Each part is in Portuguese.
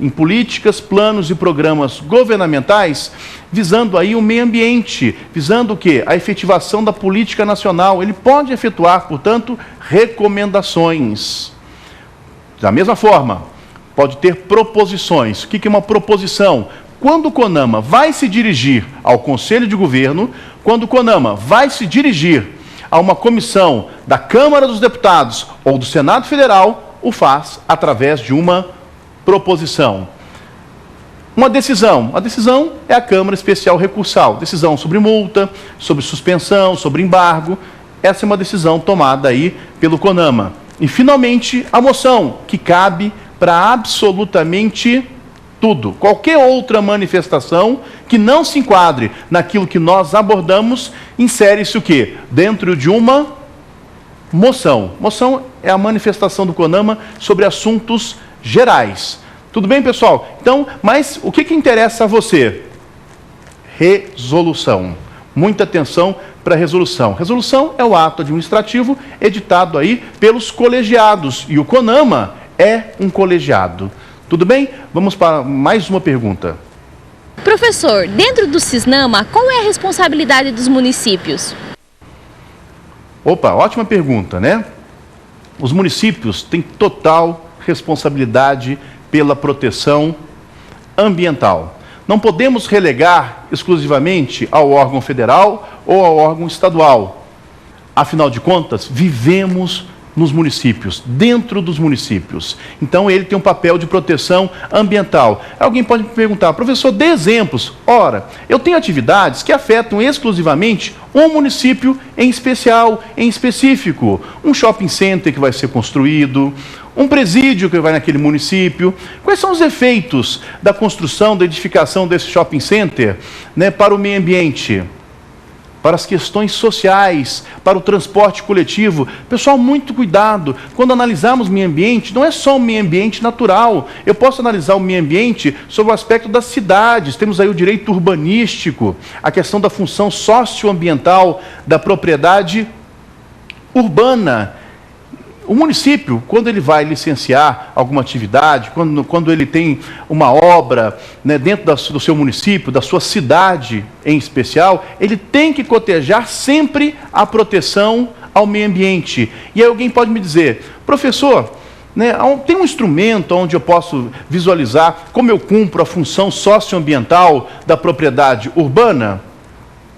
em políticas, planos e programas governamentais, visando aí o meio ambiente, visando o quê? A efetivação da política nacional. Ele pode efetuar, portanto, recomendações. Da mesma forma, pode ter proposições. O que é uma proposição? Quando o CONAMA vai se dirigir ao Conselho de Governo, quando o CONAMA vai se dirigir a uma comissão da Câmara dos Deputados ou do Senado Federal, o faz através de uma proposição. Uma decisão. A decisão é a Câmara Especial Recursal. Decisão sobre multa, sobre suspensão, sobre embargo. Essa é uma decisão tomada aí pelo CONAMA. E, finalmente, a moção, que cabe para absolutamente tudo. Qualquer outra manifestação que não se enquadre naquilo que nós abordamos, insere-se o quê? Dentro de uma moção. Moção é a manifestação do CONAMA sobre assuntos gerais. Tudo bem, pessoal? Então, mas o que interessa a você? Resolução. Muita atenção para a resolução. Resolução é o ato administrativo editado aí pelos colegiados. E o CONAMA é um colegiado. Tudo bem? Vamos para mais uma pergunta. Professor, dentro do CISNAMA, qual é a responsabilidade dos municípios? Opa, ótima pergunta, né? Os municípios têm total responsabilidade pela proteção ambiental. Não podemos relegar exclusivamente ao órgão federal ou ao órgão estadual. Afinal de contas, vivemos nos municípios, dentro dos municípios. Então, ele tem um papel de proteção ambiental. Alguém pode me perguntar, professor, dê exemplos. Ora, eu tenho atividades que afetam exclusivamente um município em especial, em específico. Um shopping center que vai ser construído, um presídio que vai naquele município. Quais são os efeitos da construção, da edificação desse shopping center, né, para o meio ambiente? Para as questões sociais, para o transporte coletivo. Pessoal, muito cuidado. Quando analisarmos o meio ambiente, não é só o meio ambiente natural. Eu posso analisar o meio ambiente sob o aspecto das cidades. Temos aí o direito urbanístico, a questão da função socioambiental da propriedade urbana. O município, quando ele vai licenciar alguma atividade, quando ele tem uma obra, né, dentro do seu município, da sua cidade em especial, ele tem que cotejar sempre a proteção ao meio ambiente. E aí alguém pode me dizer, professor, né, tem um instrumento onde eu posso visualizar como eu cumpro a função socioambiental da propriedade urbana?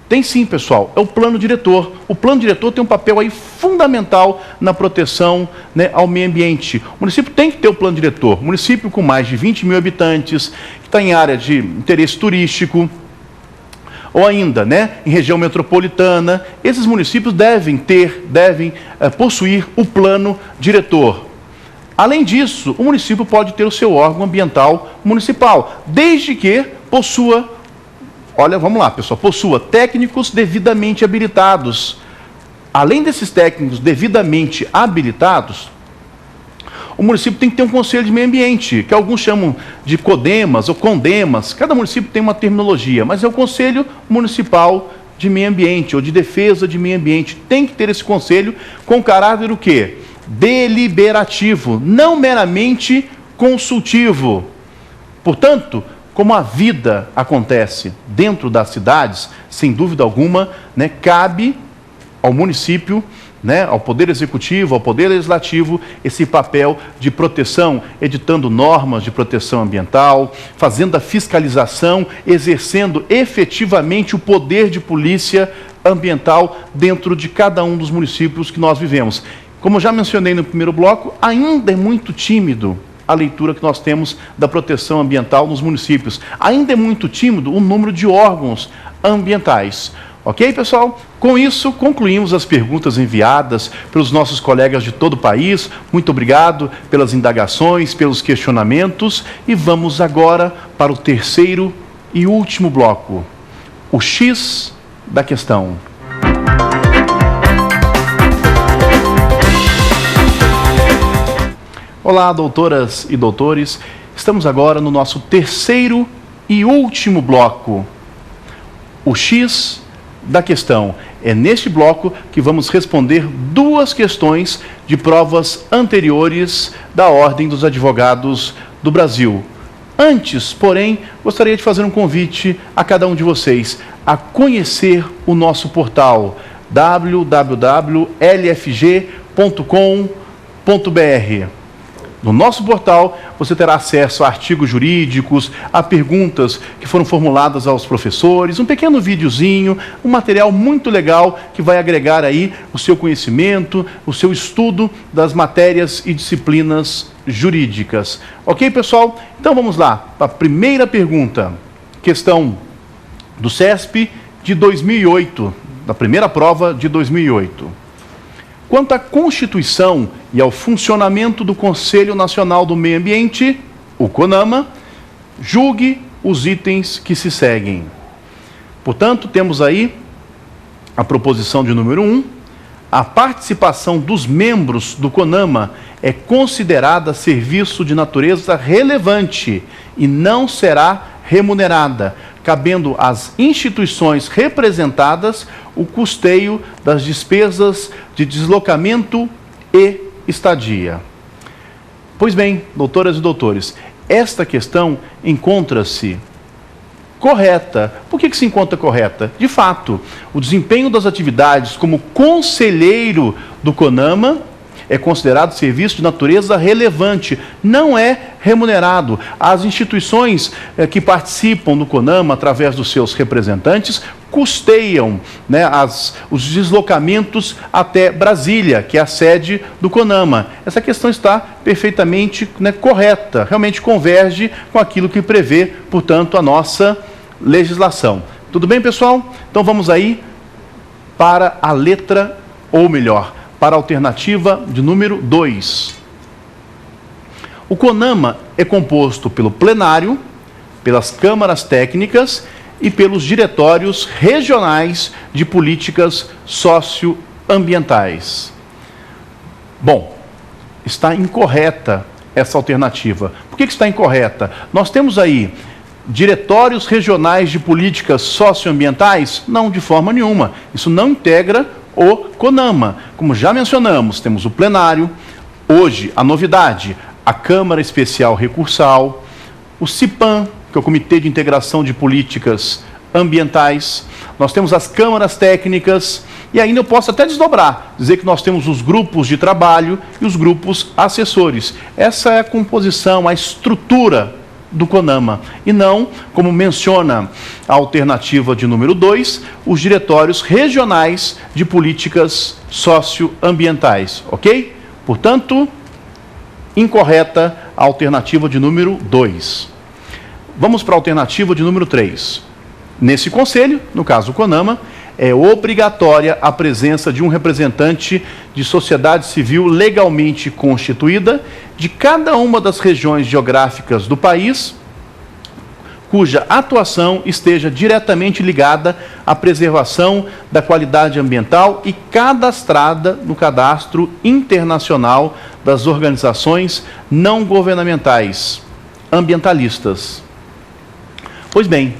Tem sim, pessoal, é o plano diretor. O plano diretor tem um papel aí fundamental na proteção, né, ao meio ambiente. O município tem que ter o plano diretor. O município com mais de 20 mil habitantes, que está em área de interesse turístico, ou ainda, né, em região metropolitana, esses municípios devem possuir o plano diretor. Além disso, o município pode ter o seu órgão ambiental municipal, desde que possua, olha, vamos lá, pessoal, possua técnicos devidamente habilitados. Além desses técnicos devidamente habilitados, o município tem que ter um conselho de meio ambiente, que alguns chamam de CODEMAS ou CONDEMAS. Cada município tem uma terminologia, mas é o Conselho Municipal de Meio Ambiente ou de Defesa de Meio Ambiente. Tem que ter esse conselho com caráter o quê? Deliberativo, não meramente consultivo. Portanto, como a vida acontece dentro das cidades, sem dúvida alguma, né, cabe ao município, né, ao Poder Executivo, ao Poder Legislativo, esse papel de proteção, editando normas de proteção ambiental, fazendo a fiscalização, exercendo efetivamente o poder de polícia ambiental dentro de cada um dos municípios que nós vivemos. Como já mencionei no primeiro bloco, ainda é muito tímido a leitura que nós temos da proteção ambiental nos municípios. Ainda é muito tímido o número de órgãos ambientais. Ok, pessoal? Com isso, concluímos as perguntas enviadas pelos nossos colegas de todo o país. Muito obrigado pelas indagações, pelos questionamentos. E vamos agora para o terceiro e último bloco, o X da questão. Olá, doutoras e doutores. Estamos agora no nosso terceiro e último bloco, o X da questão. É neste bloco que vamos responder duas questões de provas anteriores da Ordem dos Advogados do Brasil. Antes, porém, gostaria de fazer um convite a cada um de vocês a conhecer o nosso portal www.lfg.com.br. No nosso portal, você terá acesso a artigos jurídicos, a perguntas que foram formuladas aos professores, um pequeno videozinho, um material muito legal que vai agregar aí o seu conhecimento, o seu estudo das matérias e disciplinas jurídicas. Ok, pessoal? Então vamos lá para a primeira pergunta. Questão do CESP de 2008, da primeira prova de 2008. Quanto à Constituição e ao funcionamento do Conselho Nacional do Meio Ambiente, o CONAMA, julgue os itens que se seguem. Portanto, temos aí a proposição de número 1. A participação dos membros do CONAMA é considerada serviço de natureza relevante e não será remunerada, cabendo às instituições representadas o custeio das despesas de deslocamento e estadia. Pois bem, doutoras e doutores, esta questão encontra-se correta. Por que se encontra correta? De fato, o desempenho das atividades como conselheiro do CONAMA é considerado serviço de natureza relevante, não é remunerado. As instituições que participam do CONAMA, através dos seus representantes, custeiam, né, os deslocamentos até Brasília, que é a sede do CONAMA. Essa questão está perfeitamente, né, correta, realmente converge com aquilo que prevê, portanto, a nossa legislação. Tudo bem, pessoal? Então vamos aí para a letra, ou melhor, para a alternativa de número 2. O CONAMA é composto pelo plenário, pelas câmaras técnicas e pelos diretórios regionais de políticas socioambientais. Bom, está incorreta essa alternativa. Por que está incorreta? Nós temos aí diretórios regionais de políticas socioambientais? Não, de forma nenhuma. Isso não integra o CONAMA. Como já mencionamos, temos o plenário, hoje a novidade, a Câmara Especial Recursal, o CIPAM, que é o Comitê de Integração de Políticas Ambientais, nós temos as câmaras técnicas, e ainda eu posso até desdobrar, dizer que nós temos os grupos de trabalho e os grupos assessores. Essa é a composição, a estrutura do CONAMA, e não, como menciona a alternativa de número 2, os diretórios regionais de políticas socioambientais, ok? Portanto, incorreta a alternativa de número 2. Vamos para a alternativa de número 3. Nesse conselho, no caso do CONAMA, é obrigatória a presença de um representante de sociedade civil legalmente constituída de cada uma das regiões geográficas do país, cuja atuação esteja diretamente ligada à preservação da qualidade ambiental e cadastrada no Cadastro Internacional das Organizações Não Governamentais Ambientalistas. Pois bem,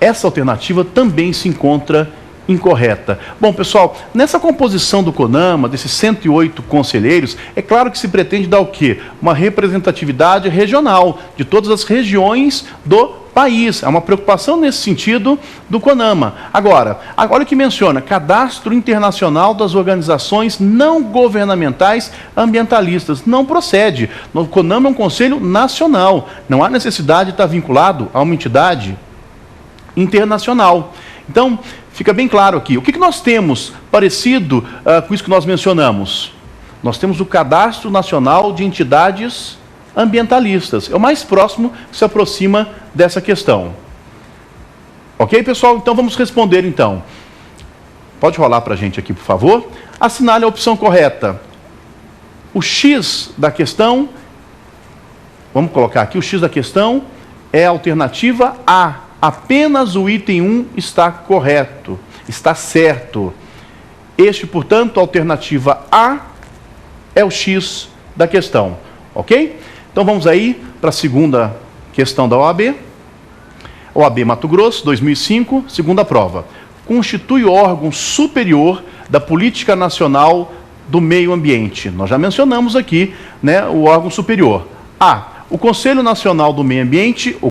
essa alternativa também se encontra incorreta. Bom, pessoal, nessa composição do CONAMA, desses 108 conselheiros, é claro que se pretende dar o quê? Uma representatividade regional de todas as regiões do país. Há uma preocupação nesse sentido do CONAMA. Agora, olha o que menciona, Cadastro Internacional das Organizações Não Governamentais Ambientalistas. Não procede. O CONAMA é um conselho nacional. Não há necessidade de estar vinculado a uma entidade internacional. Então, fica bem claro aqui. O que nós temos parecido com isso que nós mencionamos? Nós temos o Cadastro Nacional de Entidades Ambientalistas. É o mais próximo que se aproxima dessa questão. Ok, pessoal? Então, vamos responder, então. Pode rolar para a gente aqui, por favor. Assinale a opção correta. O X da questão, vamos colocar aqui, o X da questão é a alternativa A. Apenas o item 1 está correto, está certo. Este, portanto, a alternativa A é o X da questão, ok? Então vamos aí para a segunda questão da OAB. OAB Mato Grosso, 2005, segunda prova. Constitui órgão superior da Política Nacional do Meio Ambiente. Nós já mencionamos aqui, né, o órgão superior. A. O Conselho Nacional do Meio Ambiente,